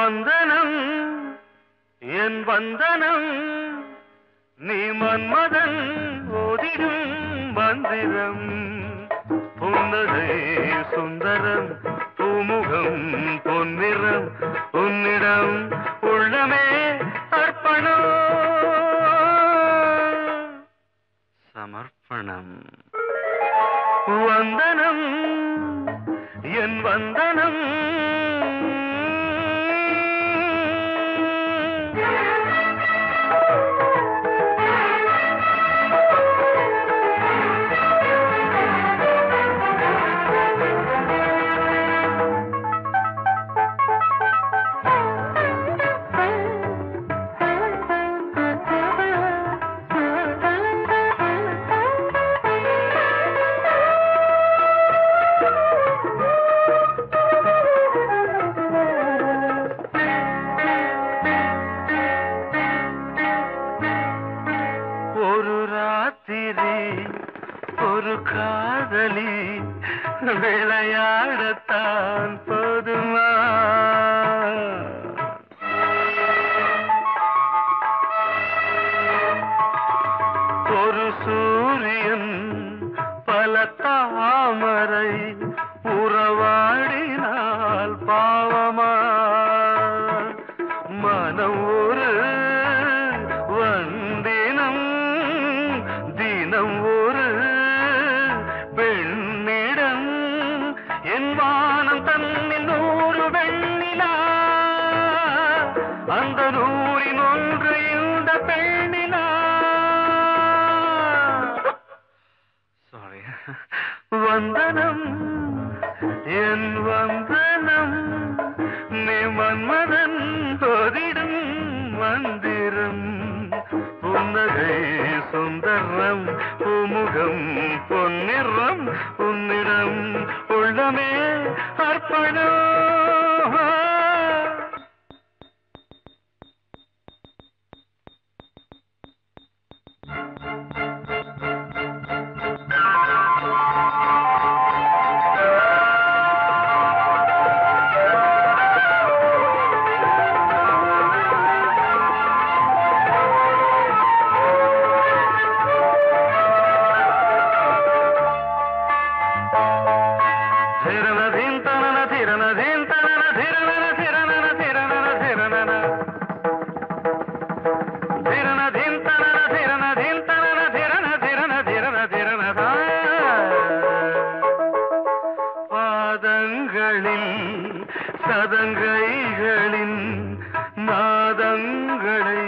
வந்தனம் என் வந்தனம் நீ மன்மதன் ஓதிடும் மந்திரம் புன்னகை சுந்தரம் பூமுகம் பொன்னிறம் உன்னிடம் உள்ளமே அர்ப்பணம் சமர்ப்பணம் வந்தனம் என் வந்தனம் ஒரு காதலி விளையாடத்தான் போதுமா ஒரு சூரியன் பல தாமரை உறவாடினால் பாவமா மனம் ஒரு வந்தினம் தினம் ஒரு பெண்ணிடம் என் வானம் தன்னில் 100 வெண்ணிலா அந்த 100 ஒன்று இந்த பெண்ணிலா சாரி வந்தனம் என் வந்தனம் நீ மன்மதன் ஓதிடும் மந்திரம் புன்னகை சுந்தரம் பூமுகம் பொன்னிறம் உன்னிடம் உள்ளமே அர்ப்பணம் சதங்கைகளின் நாதங்களை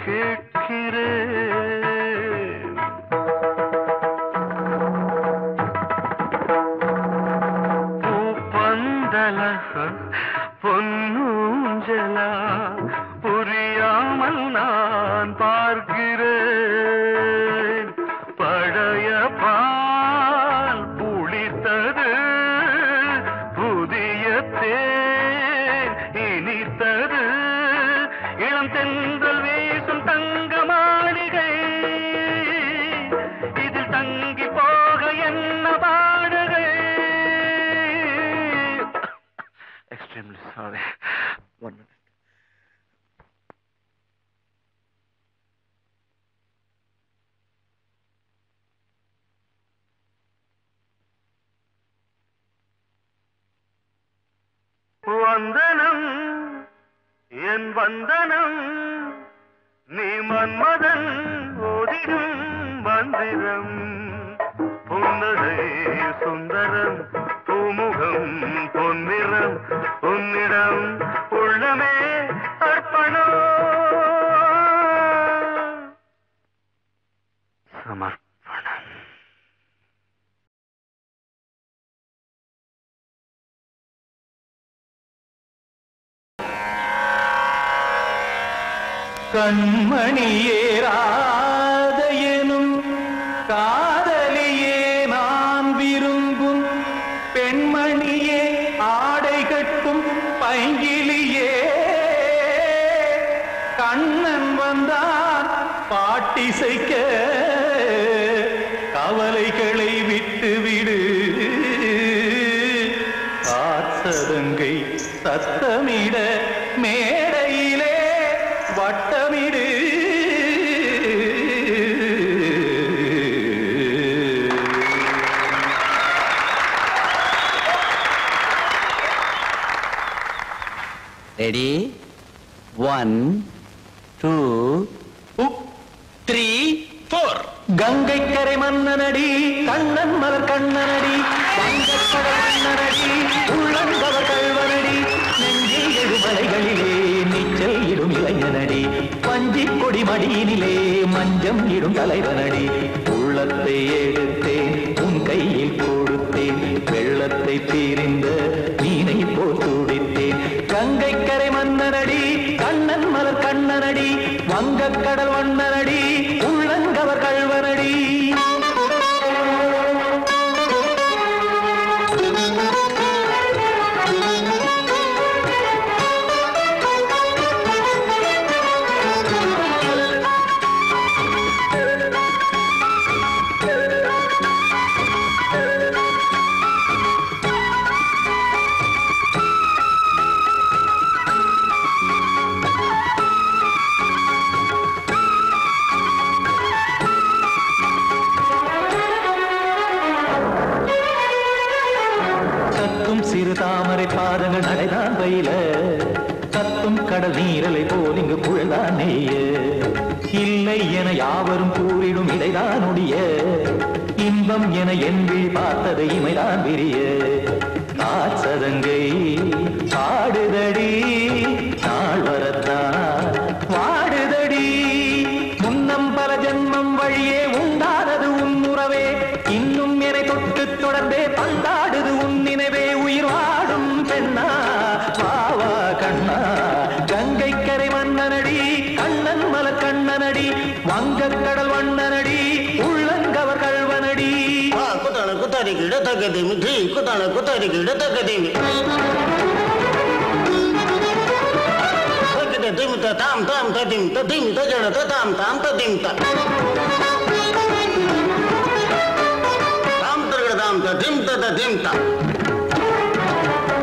கேட்கிறேன் பூப்பந்தல பொன்னூஞ்சலா புரியாமல் நான் பார்க்கிறேன் பழைய பால் புளித்தது புதிய இனித்தது இளம் தென்றல் வீசும் தங்க மாளிகை இதில் தங்கி போக என்ன பாடுகை எக்ஸ்ட்ரீம்லி சாரி ஒன் மினிட் வந்தனம் என் வந்தனம் நீ மன்மதன் ஓதிடும் மந்திரம் புன்னகை சுந்தரம் பூமுகம் பொன்னிறம் உன்னிடம் உள்ளமே அர்ப்பணம் சமர்ப்பணம் கண்மணியேராத எனும் காதலியே நான் விரும்பும் பெண்மணியே ஆடை கட்டும் பைங்கிலியே கண்ணன் வந்தான் பாட்டிசைக்க கவலைகளை விட்டுவிடு காதலியே காசதங்கை சத்தமிட மேடையிலே வட்டமிடு. ரெடி 1 2 3 4. கங்கை கரை மன்னனடி கண்ணன் மலர் கண்ணனடி வங்கக்கடல் மன்னனடி உள்ளங்கவர் கல்வனடி நெஞ்சில் எழுமலைகளிலே நீச்சல் இடும் இளைஞனடி வஞ்சிக் கொடி மடியினிலே மஞ்சம் இடும் தலைவனடி. உள்ளத்தை எடுத்தேன் உன் கையில் கொடுத்தேன் வெள்ளத்தை தீரிந்த மீனை போல் துடித்தேன். கங்கை கரை மன்னனடி கண்ணன் மலர் கண்ணனடி வங்கக்கடல் வண்ணனடி உள்ளங்கவர் கல்வனடி. சிறு தாமரை பாதங்கள் நடைதான் பயில கத்தும் கடல் நீரலை போல் இங்கு புழல்தான் நெய்ய. இல்லை என யாவரும் கூறிடும் இடைதான் ஒடிய இன்பம் என என் விழி பார்த்தது இமைதான் விரிய. காசதங்கை பாடுதடி நாள் வரத்தான் வாடுதடி முன்னம் பல ஜென்மம் வழியே உண்டானது உன் உறவே இன்னும் என்னை தொட்டு தொடர்ந்தே பந்தாடுது உன் நினைவே. உயிர் வாடும் பெண்ணா வாவா கண்ணா கங்கை கரை மன்னனடி கண்ணன் மலர் கண்ணனடி வங்கக்கடல் வண்ணனடி உள்ளங்கவர் கல்வனடி. குத்தான குத்தாரி கிட தகதிமி தி குத்தான குத்தாரி கிட தகதிமி தகத திம் தாம் தாம் ததிம் ததிம் தஜட தாம் தாம் ததிம் தாம் தரகட தாம் ததிம் ததிம் தாம்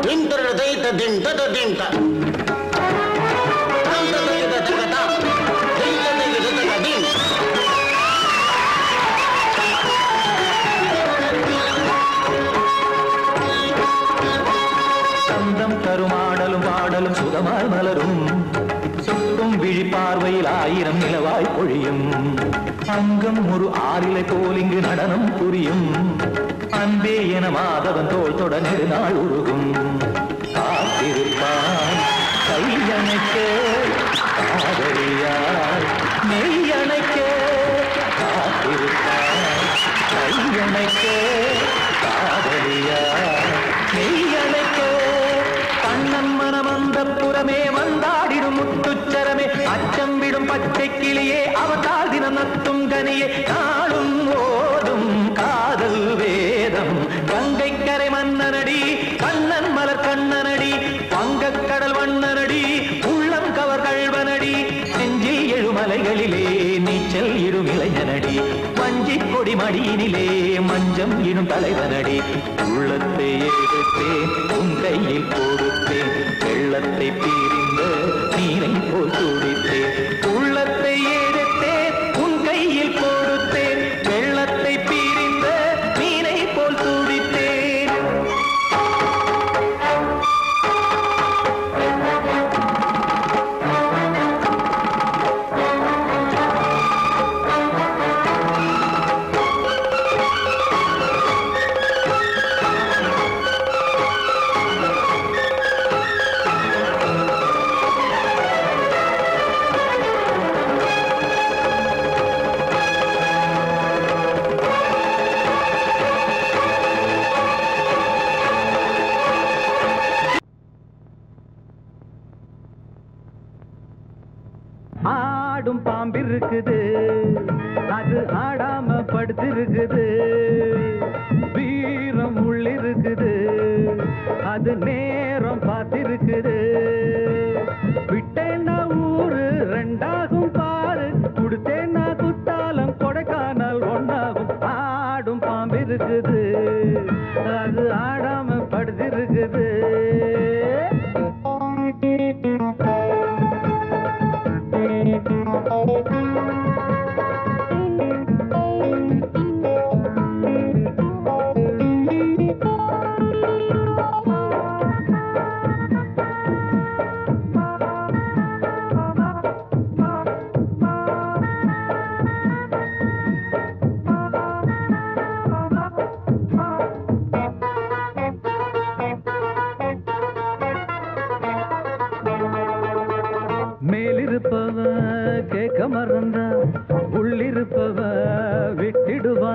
திம் தரகட தை ததிம் ததிம் தாம் தாம் தகத தகதாம் திம் தகத தகதிம். சந்தம் கருமாடலும் பாடலும் சுகமாய் மலரும் சுட்டும் விழி பார்வையில் ஆயிரம் நிலவாய் பொழியும். அங்கம் ஒரு ஆறிலை போல் இங்கு நடனம் புரியும். அன்பே என மாதவன் தோல் தொட நெடுநாள் உருகும். காத்திருப்பான் கையணைக்க காதலியார் மெய்யணைக்க. காத்திருப்பான் கையணைக்க காதலியார் மெய்யணைக்க. கண்ணன் மனமந்த புறமே வந்தாடிடும் முத்துச்சரமே அச்சம் விடும் பச்சை கிளியே அவதால் தினம் நத்தும் கனியே நாளும் ஓடும் காதல் வேதம். கங்கை கரை மன்னனடி கண்ணன் மலர் கண்ணனடி வங்கக்கடல் வண்ணனடி உள்ளம் கவர் கல்வனடி. நெஞ்சில் எழுமலைகளிலே நீச்சல் இடும் இளைஞனடி வஞ்சிக் கொடி மடியினிலே மஞ்சம் இடும் தலைவனடி. உள்ளத்தை எடுத்தேன் உன் கையில் கொடுத்தேன் வெள்ளத்தை பீரிந்த நீரை போல் துடித்தேன். உள்ளத்தை எடுத்தேன் உன் கையில் கொடுத்தேன் வெள்ளத்தை பீரிந்த நீரை போல் துடித்தேன். ஆடும் பாம்பிருக்குது அது ஆடாம படுத்திருக்குது. வீரம் உள்ளிருக்குது அது நேரம் பார்த்திருக்குது. விட்டேன்னா ஊரு ரெண்டாகும் பாரு கொடுத்தேன்னா குத்தாலம் கொடைக்கானல் ஒன்னாகும். ஆடும் பாம்பிருக்குது அது ஆடாம படுத்திருக்குது.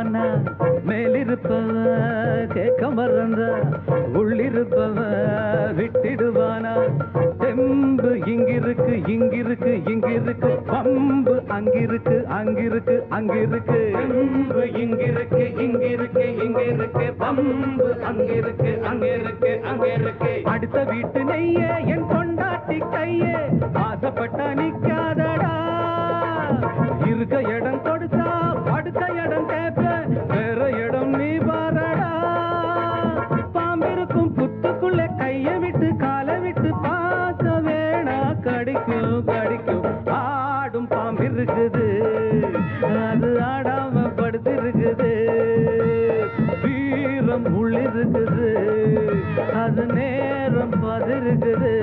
விட்டுடுவானா மேலிருப்பவ கேட்க மறந்த உள்ளிருப்பவ விட்டுடுவானா தெம்பு இங்கிருக்கு இங்கிருக்கு இங்கிருக்கு பம்பு அங்கிருக்கு அங்கிருக்கு அங்கிருக்கு தெம்பு இங்கிருக்கு இங்கிருக்கு இங்கிருக்கு பம்பு அங்கிருக்கு அங்கிருக்கு அங்கிருக்கு அடுத்த வீட்டு நெய்ய என் கொண்டாட்டி கையே ஆசைப்பட்ட நிக்காதடா இருக்க இடம் கொடுத்தா படுத்த இடம் கேட்ப வேற இடம் நீ பாரடா பாம்பிருக்கும் புத்துக்குள்ள கைய விட்டு காலை விட்டு பார்க்க வேணா கடிக்கும் கடிக்கும் ஆடும் பாம்பிருக்குது அது ஆடாம படுத்திருக்குது வீரம் உள்ளிருக்குது அது நேரம் பதிருக்குது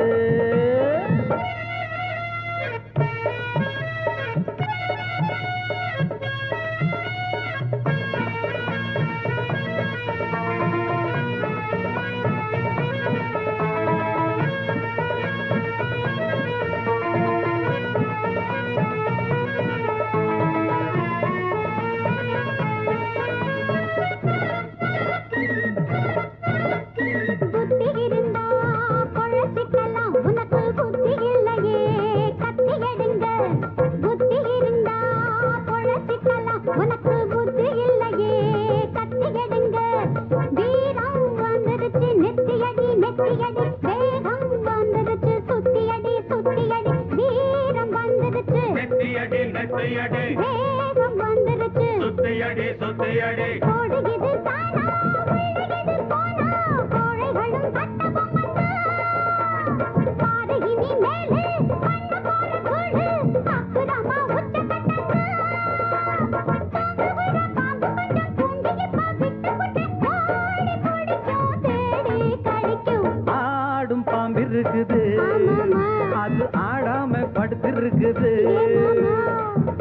அது ஆடாம படுத்திருக்குது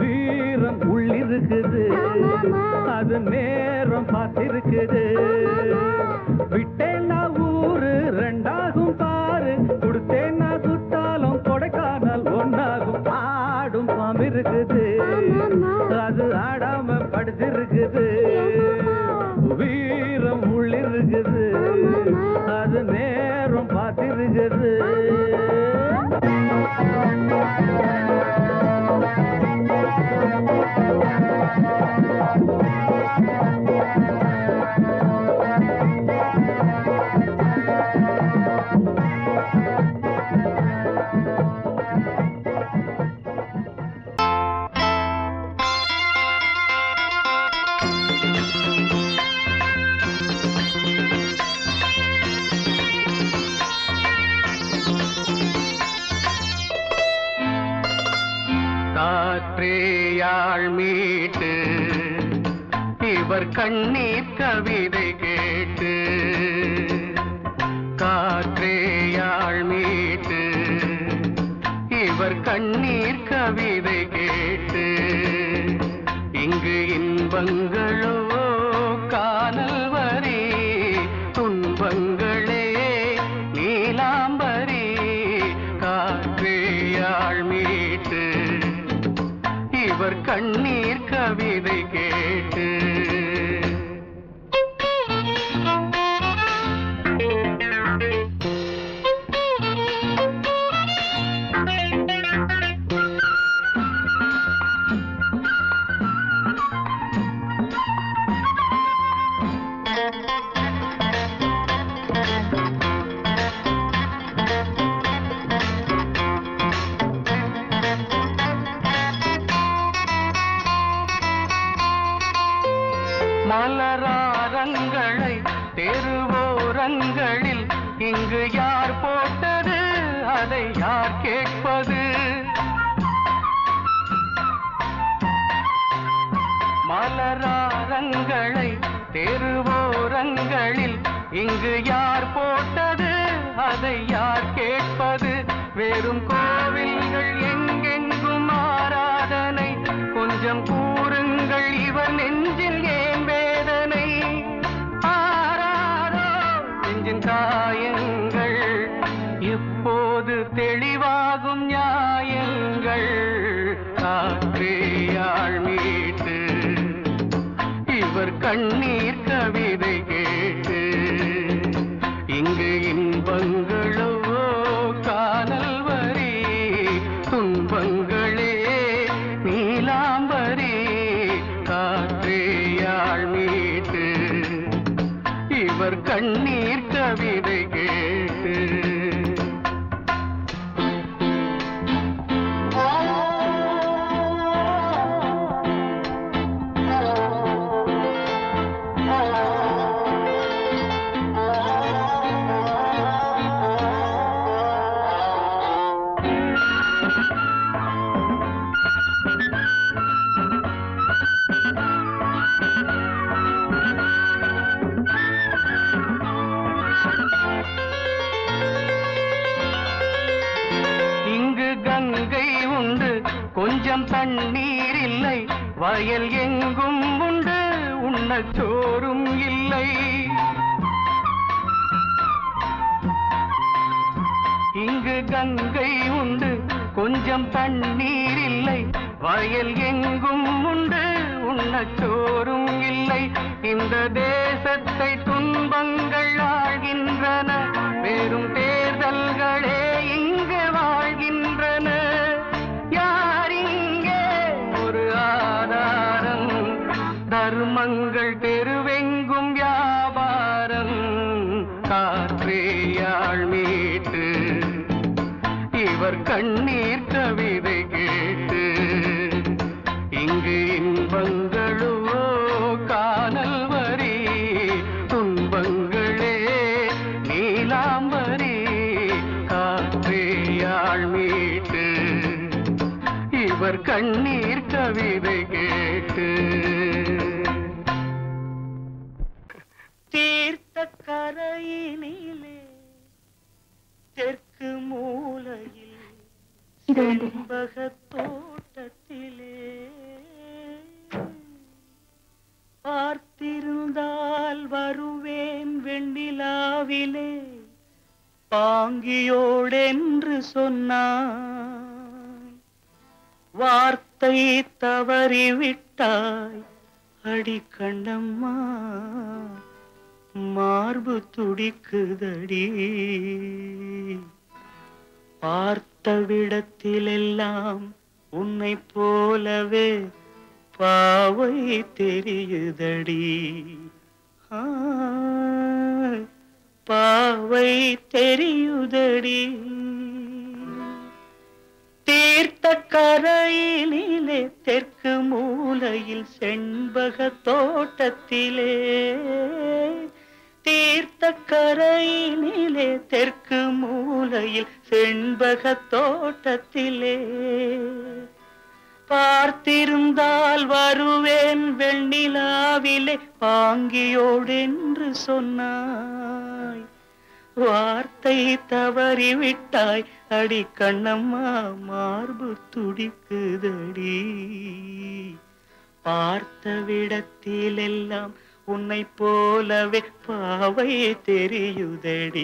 வீரம் உள்ளிருக்குது அது நேரம் பார்த்திருக்குது விட்டேன்னா ஊரு ரெண்டாகும் பாரு கொடுத்தேன்னா குத்தாலும் கொடைக்கானல் ஒன்னாகும் ஆடும் பாம்பு இருக்குது அது ஆடாம படுத்திருக்குது வீரம் உள்ளிருக்குது அது நேரம் பார்த்திருக்குது மீட்டு இவர் கண்ணீர் கவிதை கேட்டு காற்றேயாள் மீட்டு இவர் கண்ணீர் கவிதை கேட்டு இங்கு இன்பங்களோ காணல் வரி துன்பங்களே நீலாம்பரி காற்றேயாள் மீட்டு இவர் கண்ணீர் கவிதை கேட்டு மலராரங்களை தெருவோரங்களில் இங்கு யார் போட்டது அதை யார் கேட்பது மலராரங்களை தெருவோரங்களில் இங்கு யார் போட்டது அதை யார் கேட்பது வெறும் கோவில்கள் எங்கெங்கும் ஆராதனை கொஞ்சம் கூறுங்கள் இவர் நெஞ்சில் ஏன் வேதனை ஆராரோ நெஞ்சின் காயங்கள் இப்போது தெளிவாகும் நியாயங்கள் காற்றேயாள் மீட்டு இவர் கண்ணீர் கவிதை கேட்டு இங்கு இன்பங்களோ காதல் வரி துன்பங்களே நீலாம்பரி காற்றேயாள் மீட்டு இவர் கண்ணீர் கவிதை கேட்டு கொஞ்சம் தண்ணீர் இல்லை வயல் எங்கும் உண்டு உண்ணச்சோறும் இல்லை இங்கு கங்கை உண்டு கொஞ்சம் தண்ணீர் இல்லை வயல் எங்கும் உண்டு உண்ணச்சோறும் இல்லை இந்த தேசத்தை துன்பங்கள் ஆழ்கின்றன வெறும் தேர்தல்களே இங்கு வாழ்கின்றன தர்மங்கள் தெருவெங்கும் வியாபாரம் காற்றேயாள் மீட்டு இவர் கண்ணீர் கவிதை கேட்டு இங்கு இன்பங்களோ காணல் வரி துன்பங்களே நீலாம்பரி காற்றேயாள் மீட்டு இவர் கண்ணீர் கவிதை கேட்டு தீர்த்த கரையினிலே தெற்கு மூலையில் செண்பகத் தோட்டத்திலே பார்த்திருந்தால் வருவேன் வெண்ணிலாவிலே பாங்கியோடென்று சொன்னாய் வார்த்தை தவறிவிட்டாய் அடி கண்ணம்மா மார்பு துடிக்குதடி பார்த்த விடத்திலெல்லாம் உன்னை போலவே பாவை தெரியுதடி பாவை தெரியுதடி தீர்த்த கரையினிலே தெற்கு மூலையில் செண்பக தோட்டத்திலே தீர்த்த கரையினிலே தெற்கு மூலையில் செண்பக தோட்டத்திலே பார்த்திருந்தால் வருவேன் வெண்ணிலாவிலே பாங்கியோடென்று சொன்னாய் வார்த்தை தவறிவிட்டாய் அடி கண்ணம்மா மார்பு துடிக்குதடி பார்த்த விடத்திலெல்லாம் உன்னை போலவே பாவை தெரியுதடி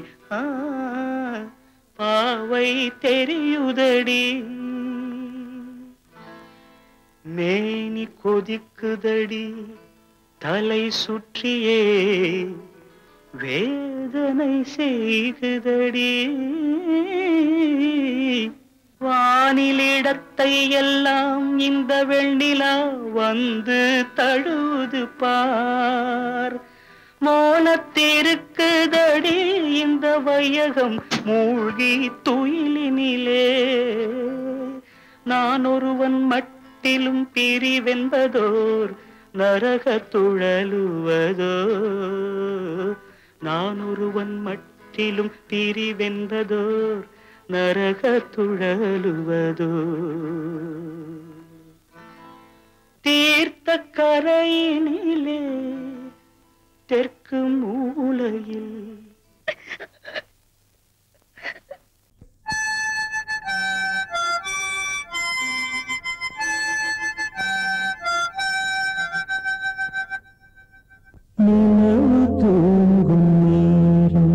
பாவை தெரியுதடி மேனி கொதிக்குதடி தலை சுற்றியே வேதனை செய்குதடி வானிலிடத்தை எல்லாம் இந்த வெண்ணிலா வந்து தழுது பார் மோனத்திருக்குதடி இந்த வையகம் மூழ்கி துயிலினிலே நான் ஒருவன் மட்டிலும் பிரிவென்பதோர் நரக துழலுவதோ நான் ஒருவன் மட்டிலும் பிரிவென்பதோர் நரக துழலுவதோ தீர்த்த கரையினிலே தெற்கு மூலையில் நினைவு தூங்கும் நேரம்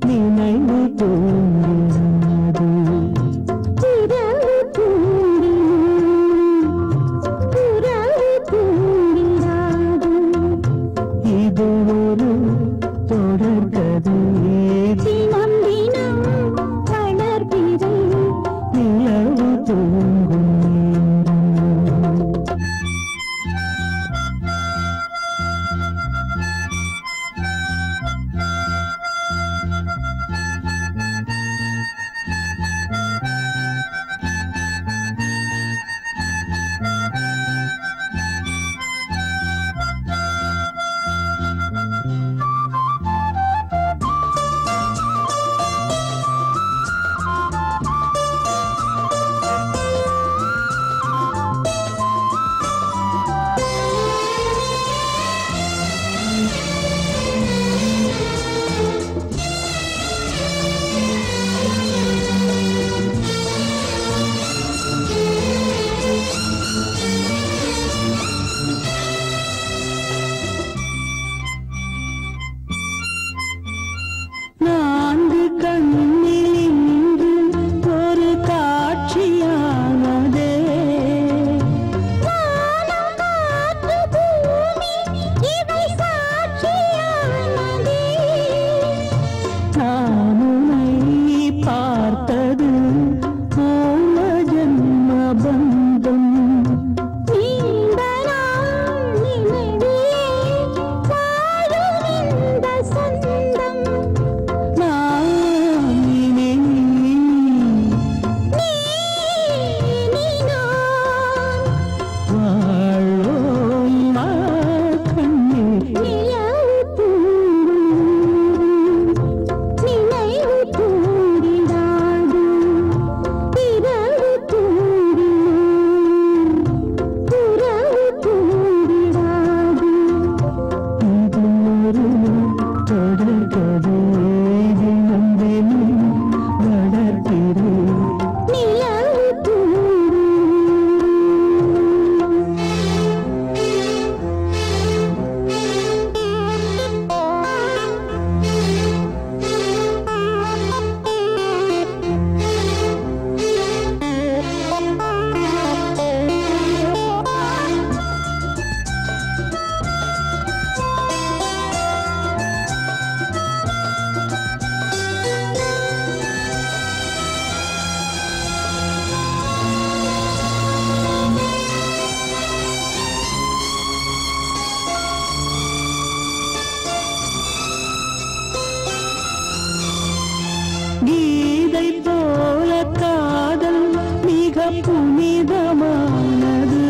நினைவு தூங்காது இரவு தூங்கிராது புனிதமானது.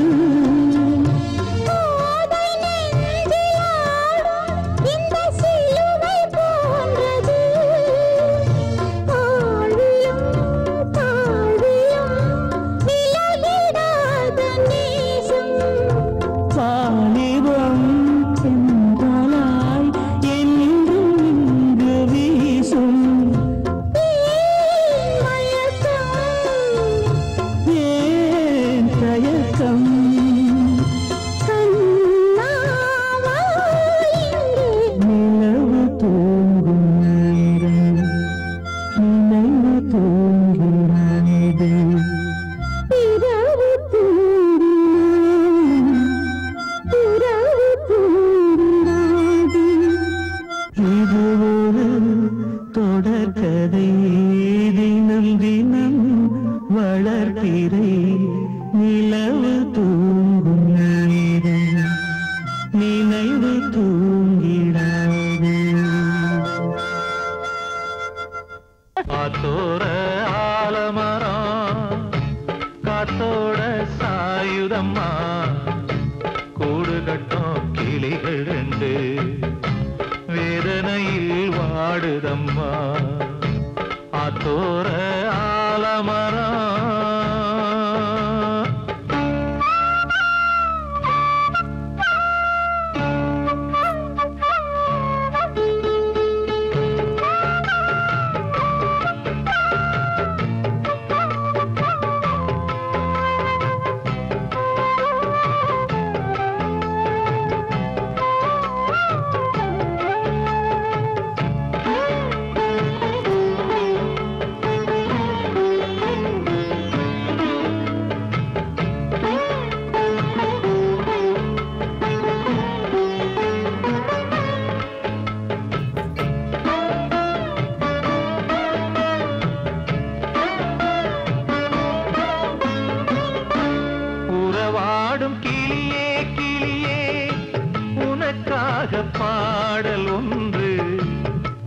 பாடல் ஒன்று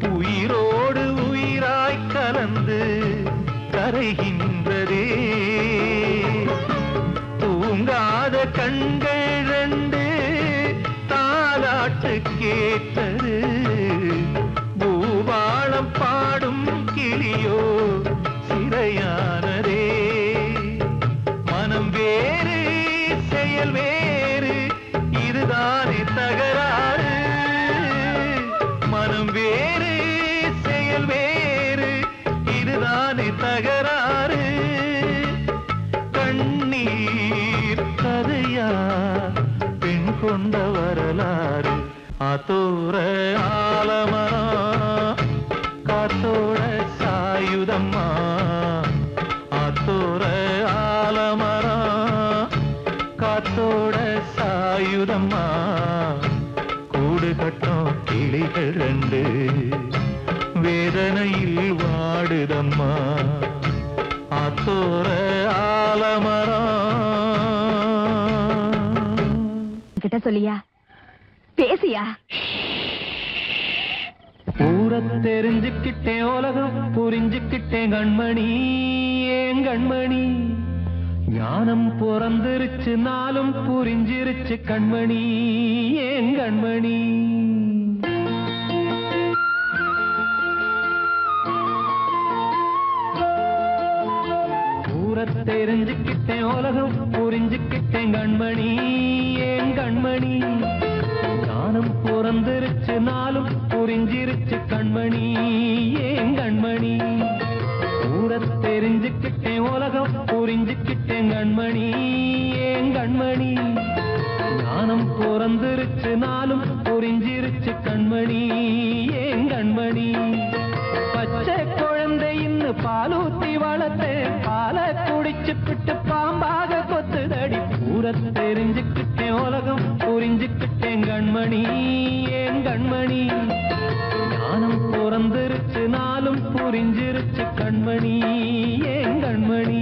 உயிரோடு உயிராய் கலந்து கரைகின்றதே. தூங்காத கண்கள் ரெண்டு தாலாட்டு கேட்டது. பூபாளம் பாடும் கிளியோ சிறையானதே. மனம் வேறு செயல் வேறு இதுதானே தகராறு. மனம் வேறு செயல் வேறு இதுதானே தகராறு. கண்ணீர் கதையா பெண் கொண்ட வரலாறு. ஆத்தோர ஆலமரம் காத்தோட சாயுதம்மா. ஆத்தோர ஆலமரம் காத்தோட சாயுதம்மா. கூடு கட்டும் கிளிகள் ரெண்டு வேதனையில் வாடுதம்மா. ஆத்தோர ஆலமரம். கிட்ட சொல்லியா பேசியா? ஊரை தெரிஞ்சுக்கிட்டேன் உலகம் புரிஞ்சுக்கிட்டேன் கண்மணி. ஏன் கண்மணி ஞானம் பிறந்திருச்சு நாளும் புரிஞ்சிருச்சு கண்மணி. ஏன் கண்மணி ஊரை தெரிஞ்சுக்கிட்டேன் உலகம் புரிஞ்சுக்கிட்டேன் கண்மணி. ஏன் கண்மணி ஞானம் பிறந்திருச்சு நாளும் புரிஞ்சிருச்சு கண்மணி. ஏன் கண்மணி ஊரை தெரிஞ்சுக்கிட்டேன் உலகம் புரிஞ்சுக்கிட்டேன் கண்மணி. ஏன் கண்மணி ஞானம் பிறந்திருச்சு நாளும் புரிஞ்சிருச்சு கண்மணி. ஏன் கண்மணி பச்சை குழந்தை இன்னும் பாலூத்தி வளர்த்து பால குடிச்சுக்கிட்டு பாம்பாக கொத்துதடி. ஊரை தெரிஞ்சுக்கிட்டேன் உலகம் புரிஞ்சுக்கிட்டேன் கண்மணி. ஏன் கண்மணி ஞானம் பிறந்திருச்சு நாளும் புரிஞ்சிருச்சு கண்மணி. ஏன் கண்மணி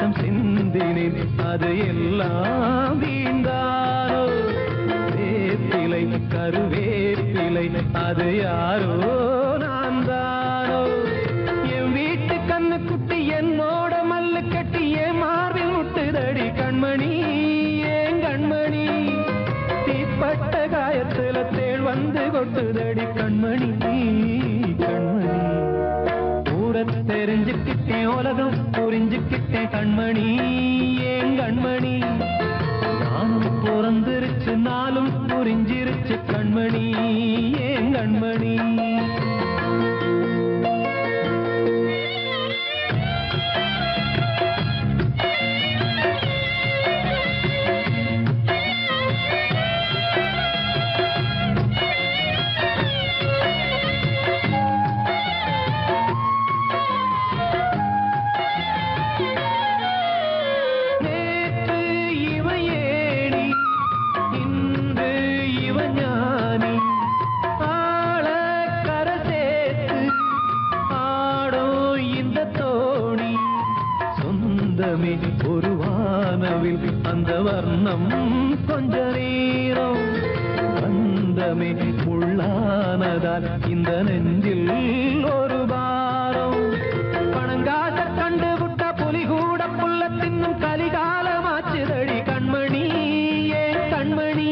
ரத்தம் சிந்தினேன் அது எல்லாம் வீண்டாரோ வேப்பிலை கருவேப்பிலை அது யாரோ நான் தானோ என் வீட்டு கண்ணு குட்டி என்னோட மல்லு கட்டி என் மார்பில் முட்டுதடி கண்மணி ஏன் கண்மணி தீப்பட்ட காயத்துல தேள் வந்து கொட்டுதடி கண்மணி கண்மணி ஊரை தெரிஞ்சுக்கிட்டேன் உலகம் புரிஞ்சுக்கிட்டேன் கண்மணி ஏன் கண்மணி நானும் பிறந்திருச்சு நாளும் புரிஞ்சிருச்சு கண்மணி ஏன் கண்மணி ஒரு வானவில் அந்த வர்ணம் கொஞ்ச நேரம் வந்தமே உள்ளானதால் இந்த நெஞ்சில் ஒரு பாரம் பணங்காச கண்டு விட்ட புலி கூட புல்ல தின்னும் கலிகாலமாச்சுதடி கண்மணி ஏன் கண்மணி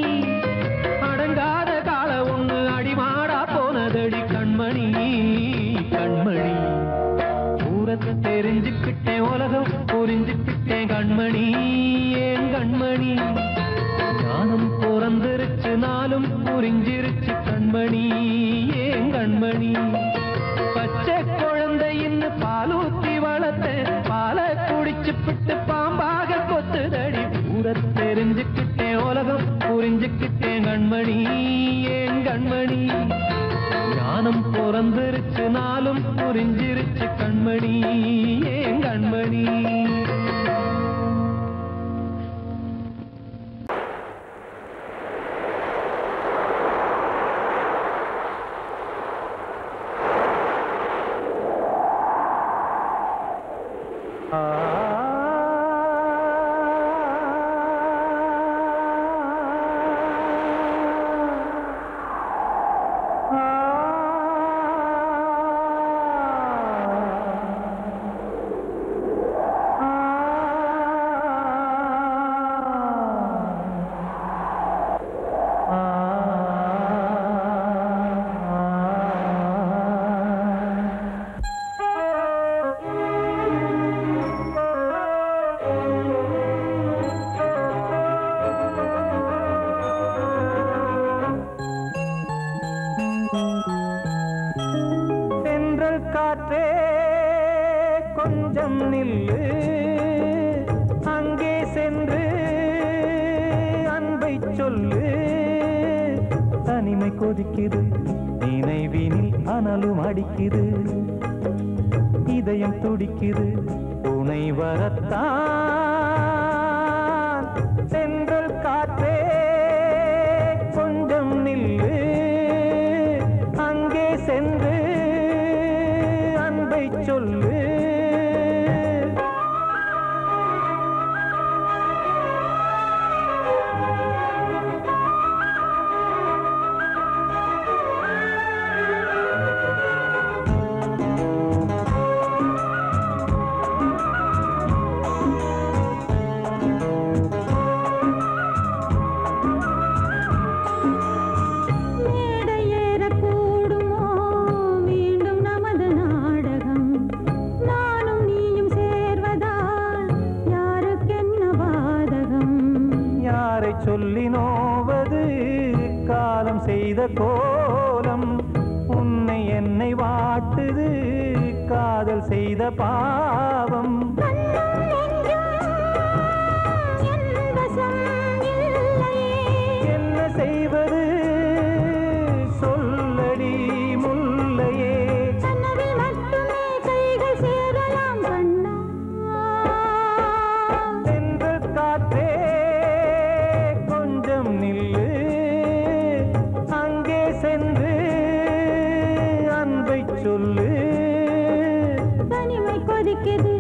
அடங்காத கால ஒண்ணு அடிமாடா போனதடி கண்மணி கண்மணி ஊரத்தை தெரிஞ்சுக்கிட்டேன் உலகம் புரிஞ்சுக்கிட்டேன் கண்மணி ஏன் கண்மணி ஞானம் பிறந்திருச்சு நாளும் புரிஞ்சிருச்சு கண்மணி ஏன் கண்மணி பச்சை குழந்தை இன்னும் பாலூத்தி வளர்த்த பாலை குடிச்சு பிட்டு பாம்பாக கொத்துதடி ஊரை தெரிஞ்சுக்கிட்டேன் உலகம் புரிஞ்சுக்கிட்டேன் கண்மணி ஏன் கண்மணி ஞானம் பிறந்திருச்சு நாளும் புரிஞ்சிருச்சு கண்மணி ஏன் கண்மணி காற்றே கொஞ்சம் நில்லு அங்கே சென்று அன்பை சொல்லு தனிமை கொதிக்குது நினைவினில் அனலும் அடிக்குது இதயம் துடிக்குது துணை வரத்தான் சென்றல் காற்றே கொஞ்சம் நில்லு அங்கே சென்று அன்பை சொல்லு சொல்லினோவது காலம் செய்த கோலம் உன்னை என்னை வாட்டுது காதல் செய்த பாவம் என்ன செய்வது சொல்லடி முல்லையே சென்று காற்றே நில்லு அங்கே சென்று அன்பை சொல்லு தனிமை கொதிக்குது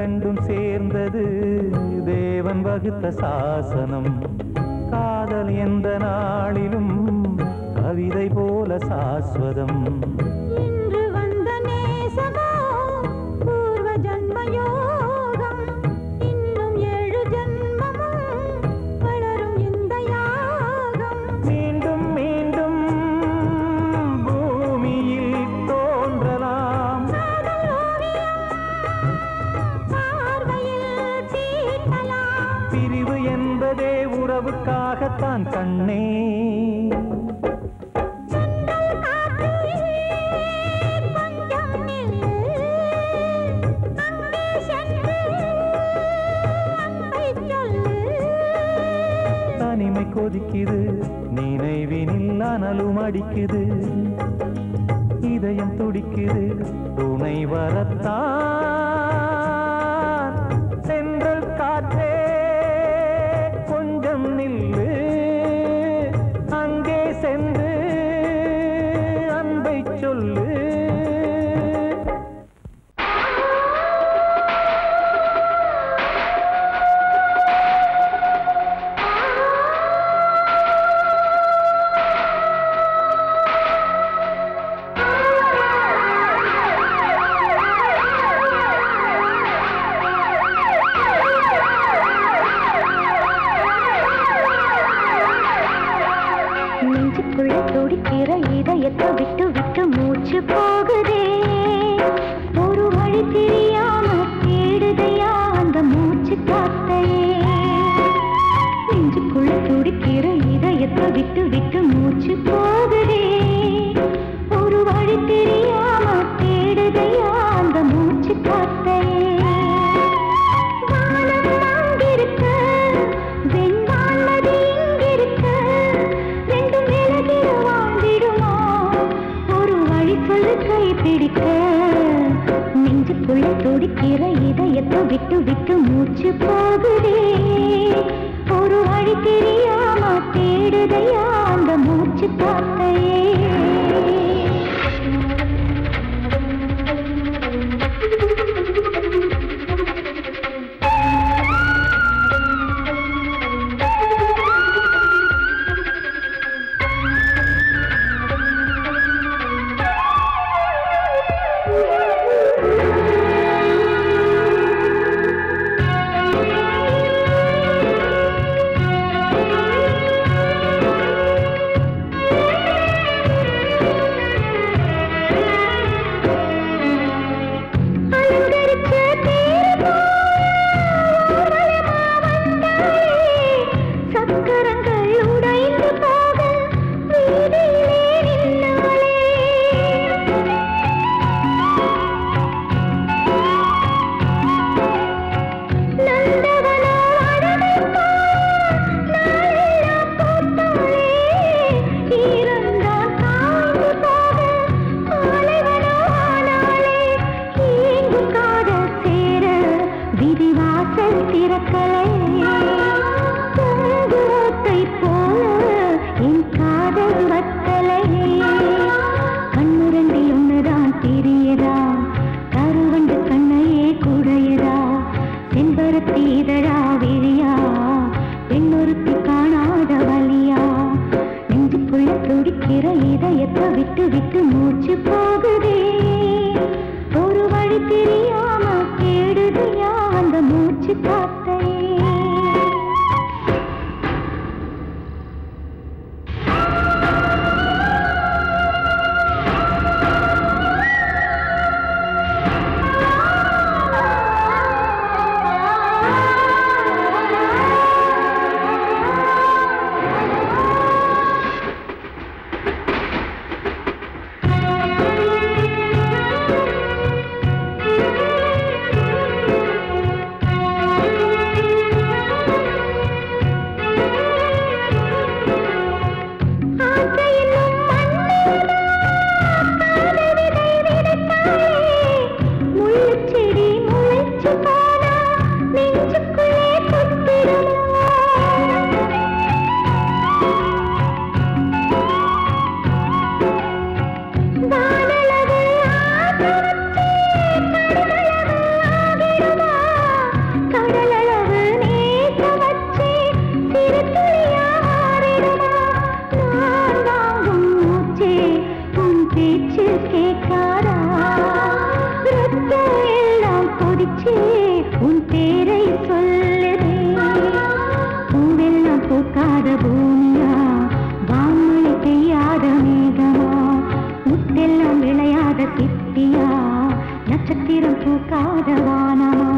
ரெண்டும் சேர்ந்தது தேவன் வகுத்த சாசனம். காதல் எந்த நாளிலும் கவிதை போல சாஸ்வதம். இன்று வந்த நேசமோ பூர்வ ஜன்ம யோகம். இன்னும் 7 ஜன்மமும் வளரும் இந்த யாகம். மீண்டும் மீண்டும் பூமியில் தோன்றலாம். பார்வையில் தீட்டலாம். பிரிவு என்பதே உறவுக்காகத்தான் கண்ணே. தனிமை கொதிக்குது, நினைவினில் அனலும் அடிக்குது. இதயம் துடிக்குது, துணை வரத்தான். சென்றல் காற்றே கொஞ்சம் நில்லு, அங்கே சென்று அன்பை சொல்லு. நெஞ்சுக்குள்ள துடிக்கிற இதயத்தை விட்டு விட்டு மூச்சு போகுதே. ஒரு வழி தெரியாம தேடுதையா அந்த மூச்சு காத்தையே. நெஞ்சுக்குள்ள துடிக்கிற இதயத்தை விட்டு விட்டு மூச்சு போகுதே. ஒரு வழி தெரியாம தேடுதையா அந்த மூச்சு காத்தையே. வானம் அங்கிருக்க, வெண்வானது இங்கிருக்க, ரெண்டும் விலகிட வாழ்ந்திடுமா? ஒரு வழி சொல்லு கை பிடிக்க. நெஞ்சுக்குள்ள துடிக்கிற இதயத்தை விட்டு விட்டு மூச்சு போகுதே. ஒரு வழி தெரியாம தேடுதையா அந்த மூச்சு காத்தையே. விட்டு விட்டு மூச்சு போகுதே. ஒரு வழி தெரியாம தேடுதையா அந்த மூச்சு காத்தை. கேட்காரா ரத்தம் எல்லாம் கொதிச்சு உன் பேரை சொல்லுதே பூவெல்லாம் பூக்காத பூமியா வான்மொழி பெய்யாத மேகமா முத்தெல்லாம் விளையாத சிப்பியா நட்சத்திரம் பூக்காத வானமா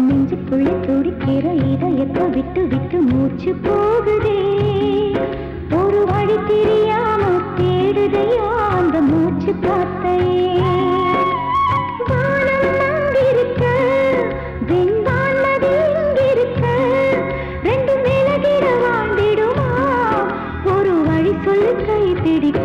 நெஞ்சுக்குள்ளே துடிக்கிற இதயத்தை விட்டு விட்டு மூச்சு போகுதே ஒரு வழி தெரியாம தேடுதையா அந்த மூச்சு காத்தையே வானம் அங்கிருக்க வெண்பான் நதி இங்கிருக்க ரெண்டு மேலகிட வாழ்ந்திடுமா ஒரு வழி சொல்லு கை பிடிக்க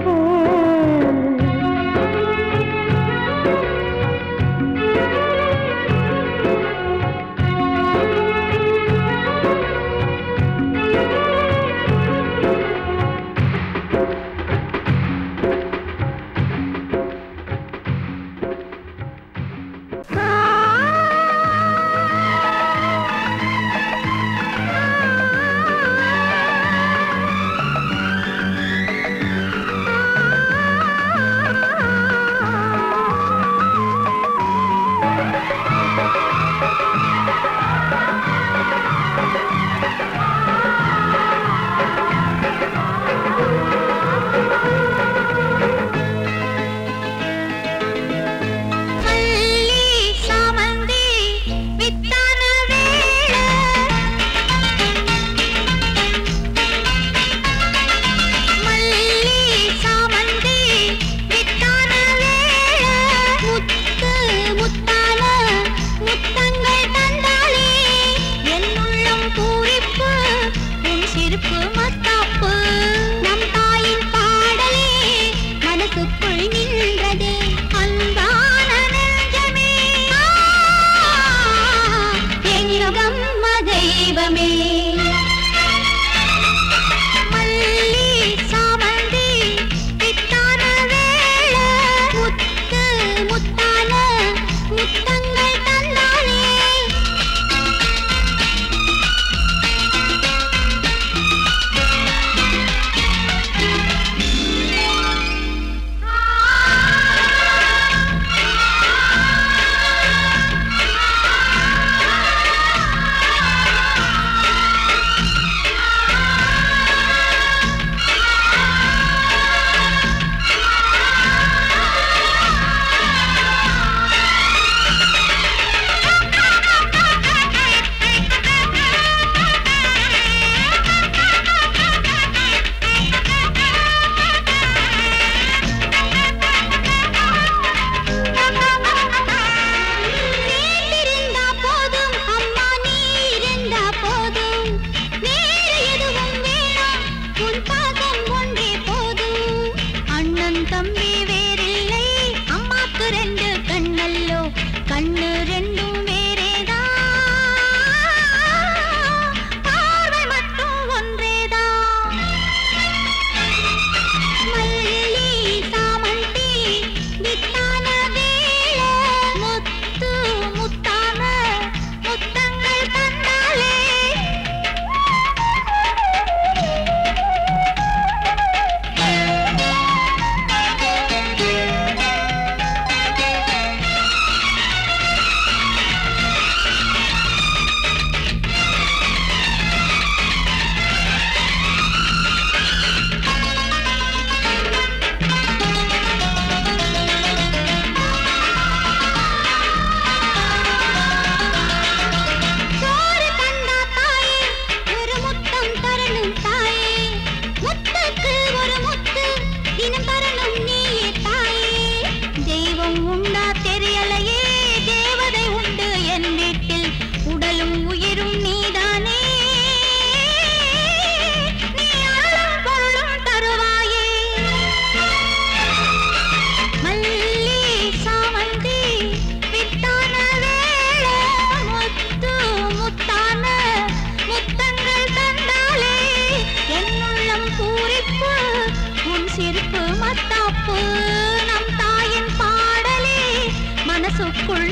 சிரிப்பு மத்தாப்பு நம் தாயின் பாடலே மனசுக்குள்